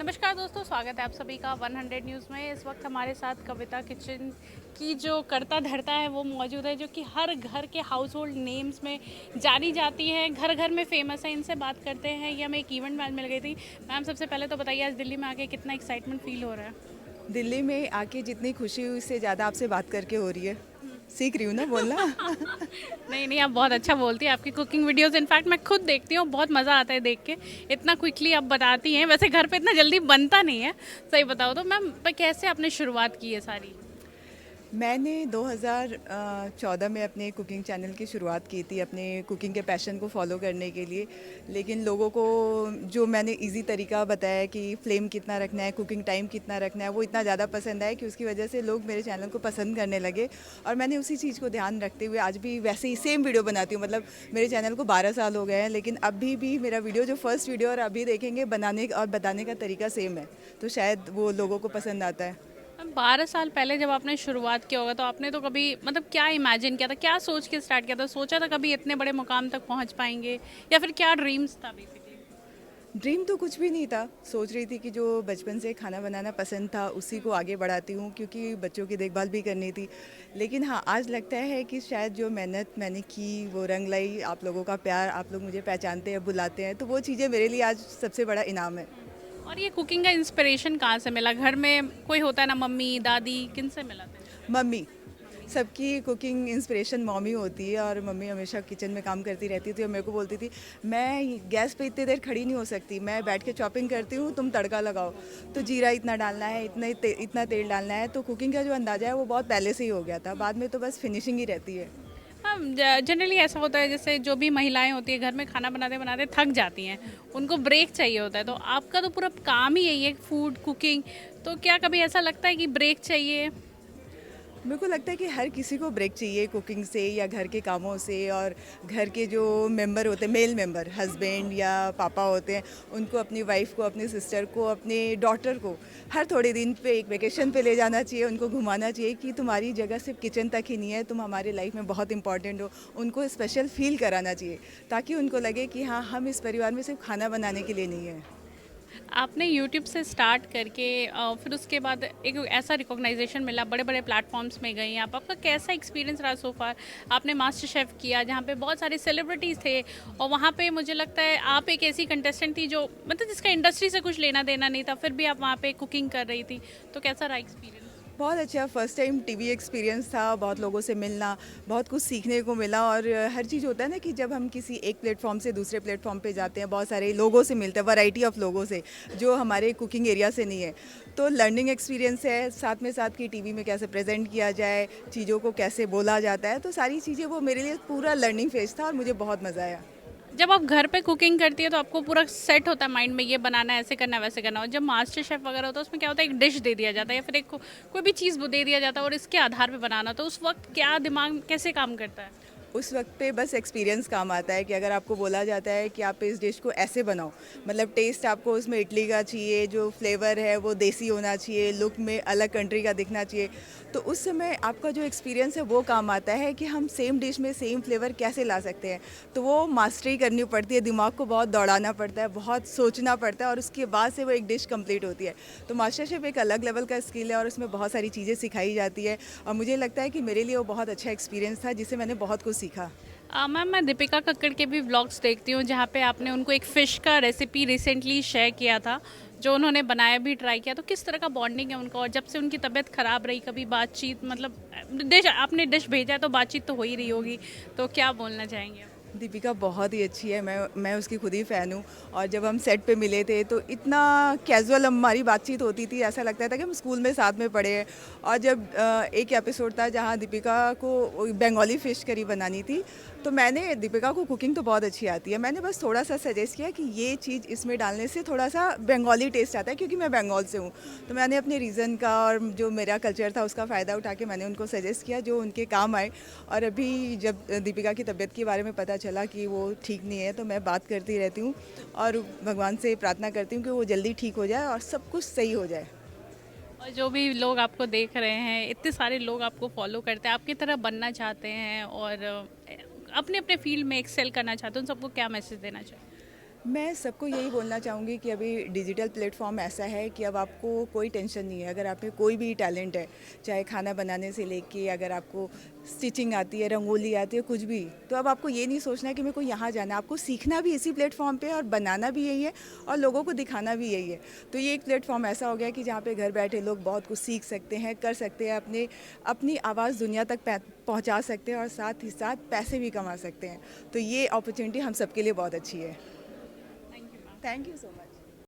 नमस्कार दोस्तों, स्वागत है आप सभी का 100 न्यूज़ में। इस वक्त हमारे साथ कविता किचन की जो करता धरता है वो मौजूद है, जो कि हर घर के हाउस होल्ड नेम्स में जानी जाती है, घर घर में फेमस है। इनसे बात करते हैं। ये हमें एक इवेंट में आज मिल गई थी। मैम, सबसे पहले तो बताइए, आज दिल्ली में आके कितना एक्साइटमेंट फील हो रहा है? दिल्ली में आके जितनी खुशी हुई उससे ज़्यादा आपसे बात करके हो रही है। सीख रही हूँ ना बोलना। नहीं नहीं, आप बहुत अच्छा बोलती हैं। आपकी कुकिंग वीडियोस इनफैक्ट मैं खुद देखती हूँ, बहुत मज़ा आता है देख के। इतना क्विकली आप बताती हैं, वैसे घर पे इतना जल्दी बनता नहीं है। सही बताओ तो मैम, पर कैसे आपने शुरुआत की है सारी? मैंने 2014 में अपने कुकिंग चैनल की शुरुआत की थी, अपने कुकिंग के पैशन को फॉलो करने के लिए। लेकिन लोगों को जो मैंने इजी तरीका बताया कि फ्लेम कितना रखना है, कुकिंग टाइम कितना रखना है, वो इतना ज़्यादा पसंद आया कि उसकी वजह से लोग मेरे चैनल को पसंद करने लगे। और मैंने उसी चीज़ को ध्यान रखते हुए आज भी वैसे ही सेम वीडियो बनाती हूँ। मतलब मेरे चैनल को 12 साल हो गए हैं, लेकिन अभी भी मेरा वीडियो जो फर्स्ट वीडियो और अभी देखेंगे, बनाने और बताने का तरीका सेम है। तो शायद वो लोगों को पसंद आता है। मैम, 12 साल पहले जब आपने शुरुआत किया होगा तो आपने तो कभी मतलब क्या इमेजिन किया था, क्या सोच के स्टार्ट किया था? सोचा था कभी इतने बड़े मुकाम तक पहुंच पाएंगे, या फिर क्या ड्रीम्स था बेसिकली? ड्रीम तो कुछ भी नहीं था। सोच रही थी कि जो बचपन से खाना बनाना पसंद था उसी को आगे बढ़ाती हूँ, क्योंकि बच्चों की देखभाल भी करनी थी। लेकिन हाँ, आज लगता है कि शायद जो मेहनत मैंने की वो रंग लाई। आप लोगों का प्यार, आप लोग मुझे पहचानते हैं, बुलाते हैं, तो वो चीज़ें मेरे लिए आज सबसे बड़ा इनाम है। और ये कुकिंग का इंस्पिरेशन कहाँ से मिला? घर में कोई होता है ना, मम्मी दादी, किन से मिला था? मम्मी। सबकी कुकिंग इंस्पिरेशन मम्मी होती है, और मम्मी हमेशा किचन में काम करती रहती थी और मेरे को बोलती थी, मैं गैस पे इतनी देर खड़ी नहीं हो सकती, मैं बैठ के चॉपिंग करती हूँ, तुम तड़का लगाओ। तो जीरा इतना डालना है, इतना तेल डालना है। तो कुकिंग का जो अंदाज़ा है वो बहुत पहले से ही हो गया था, बाद में तो बस फिनिशिंग ही रहती है। हाँ, जनरली ऐसा होता है, जैसे जो भी महिलाएं होती है घर में खाना बनाते बनाते थक जाती हैं, उनको ब्रेक चाहिए होता है। तो आपका तो पूरा काम ही यही है, फूड कुकिंग। तो क्या कभी ऐसा लगता है कि ब्रेक चाहिए? मेरे को लगता है कि हर किसी को ब्रेक चाहिए कुकिंग से या घर के कामों से। और घर के जो मेंबर होते हैं, मेल मेंबर, हस्बैंड या पापा होते हैं, उनको अपनी वाइफ को, अपनी सिस्टर को, अपने डॉटर को हर थोड़े दिन पे एक वेकेशन पे ले जाना चाहिए, उनको घुमाना चाहिए कि तुम्हारी जगह सिर्फ किचन तक ही नहीं है, तुम हमारे लाइफ में बहुत इंपॉर्टेंट हो। उनको स्पेशल फील कराना चाहिए, ताकि उनको लगे कि हाँ, हम इस परिवार में सिर्फ खाना बनाने के लिए नहीं है। आपने यूट्यूब से स्टार्ट करके फिर उसके बाद एक ऐसा रिकॉग्नाइजेशन मिला, बड़े बड़े प्लेटफॉर्म्स में गई आप। आपका कैसा एक्सपीरियंस रहा सो फार? आपने मास्टर शेफ़ किया जहाँ पे बहुत सारे सेलिब्रिटीज़ थे, और वहाँ पे मुझे लगता है आप एक ऐसी कंटेस्टेंट थी जो मतलब जिसका इंडस्ट्री से कुछ लेना देना नहीं था, फिर भी आप वहाँ पे कुकिंग कर रही थी। तो कैसा रहा एक्सपीरियंस? बहुत अच्छा फर्स्ट टाइम टीवी एक्सपीरियंस था। बहुत लोगों से मिलना, बहुत कुछ सीखने को मिला। और हर चीज़ होता है ना कि जब हम किसी एक प्लेटफॉर्म से दूसरे प्लेटफॉर्म पे जाते हैं, बहुत सारे लोगों से मिलते हैं, वैरायटी ऑफ लोगों से, जो हमारे कुकिंग एरिया से नहीं है। तो लर्निंग एक्सपीरियंस है, साथ में साथ कि टीवी में कैसे प्रेजेंट किया जाए, चीज़ों को कैसे बोला जाता है, तो सारी चीज़ें वो मेरे लिए पूरा लर्निंग फेज था और मुझे बहुत मज़ा आया। जब आप घर पे कुकिंग करती है तो आपको पूरा सेट होता है माइंड में, ये बनाना है, ऐसे करना है, वैसे करना है। और जब मास्टर शेफ वगैरह होता है उसमें क्या होता है, एक डिश दे दिया जाता है या फिर एक कोई भी चीज़ दे दिया जाता है और इसके आधार पे बनाना। तो उस वक्त क्या दिमाग कैसे काम करता है? उस वक्त पे बस एक्सपीरियंस काम आता है कि अगर आपको बोला जाता है कि आप इस डिश को ऐसे बनाओ, मतलब टेस्ट आपको उसमें इडली का चाहिए, जो फ्लेवर है वो देसी होना चाहिए, लुक में अलग कंट्री का दिखना चाहिए, तो उस समय आपका जो एक्सपीरियंस है वो काम आता है कि हम सेम डिश में सेम फ्लेवर कैसे ला सकते हैं। तो वो मास्टरी करनी पड़ती है, दिमाग को बहुत दौड़ाना पड़ता है, बहुत सोचना पड़ता है, और उसके बाद से वो एक डिश कंप्लीट होती है। तो मास्टर शेफ एक अलग लेवल का स्किल है और उसमें बहुत सारी चीज़ें सिखाई जाती है। और मुझे लगता है कि मेरे लिए वो बहुत अच्छा एक्सपीरियंस था, जिससे मैंने बहुत कुछ सीखा। मैम, मैं दीपिका कक्कड़ के भी व्लॉग्स देखती हूँ जहाँ पे आपने उनको एक फ़िश का रेसिपी रिसेंटली शेयर किया था, जो उन्होंने बनाया भी ट्राई किया। तो किस तरह का बॉन्डिंग है उनका? और जब से उनकी तबीयत ख़राब रही, कभी बातचीत, मतलब डिश आपने डिश भेजा है तो बातचीत तो हो ही रही होगी। तो क्या बोलना चाहेंगे आप? दीपिका बहुत ही अच्छी है, मैं उसकी खुद ही फ़ैन हूँ। और जब हम सेट पे मिले थे तो इतना कैजुअल हमारी बातचीत होती थी, ऐसा लगता था कि हम स्कूल में साथ में पढ़े हैं। और जब एक एपिसोड था जहाँ दीपिका को बंगाली फ़िश करी बनानी थी, तो मैंने, दीपिका को कुकिंग तो बहुत अच्छी आती है, मैंने बस थोड़ा सा सजेस्ट किया कि ये चीज़ इसमें डालने से थोड़ा सा बंगाली टेस्ट आता है, क्योंकि मैं बंगाल से हूँ। तो मैंने अपने रीज़न का और जो मेरा कल्चर था उसका फ़ायदा उठा के मैंने उनको सजेस्ट किया, जो उनके काम आए। और अभी जब दीपिका की तबीयत के बारे में पता चला कि वो ठीक नहीं है, तो मैं बात करती रहती हूँ और भगवान से प्रार्थना करती हूँ कि वो जल्दी ठीक हो जाए और सब कुछ सही हो जाए। और जो भी लोग आपको देख रहे हैं, इतने सारे लोग आपको फॉलो करते हैं, आपकी तरह बनना चाहते हैं और अपने अपने फील्ड में एक्सेल करना चाहते हैं, उन सबको क्या मैसेज देना चाहिए? मैं सबको यही बोलना चाहूँगी कि अभी डिजिटल प्लेटफॉर्म ऐसा है कि अब आपको कोई टेंशन नहीं है। अगर आप में कोई भी टैलेंट है, चाहे खाना बनाने से लेके, अगर आपको स्टिचिंग आती है, रंगोली आती है, कुछ भी, तो अब आपको ये नहीं सोचना है कि मेरे को यहाँ जाना है। आपको सीखना भी इसी प्लेटफॉर्म पे है और बनाना भी यही है और लोगों को दिखाना भी यही है। तो ये एक प्लेटफॉर्म ऐसा हो गया कि जहाँ पे घर बैठे लोग बहुत कुछ सीख सकते हैं, कर सकते हैं, अपनी आवाज़ दुनिया तक पहुँचा सकते हैं और साथ ही साथ पैसे भी कमा सकते हैं। तो ये अपॉर्चुनिटी हम सबके लिए बहुत अच्छी है। Thank you ma'am. Thank you so much.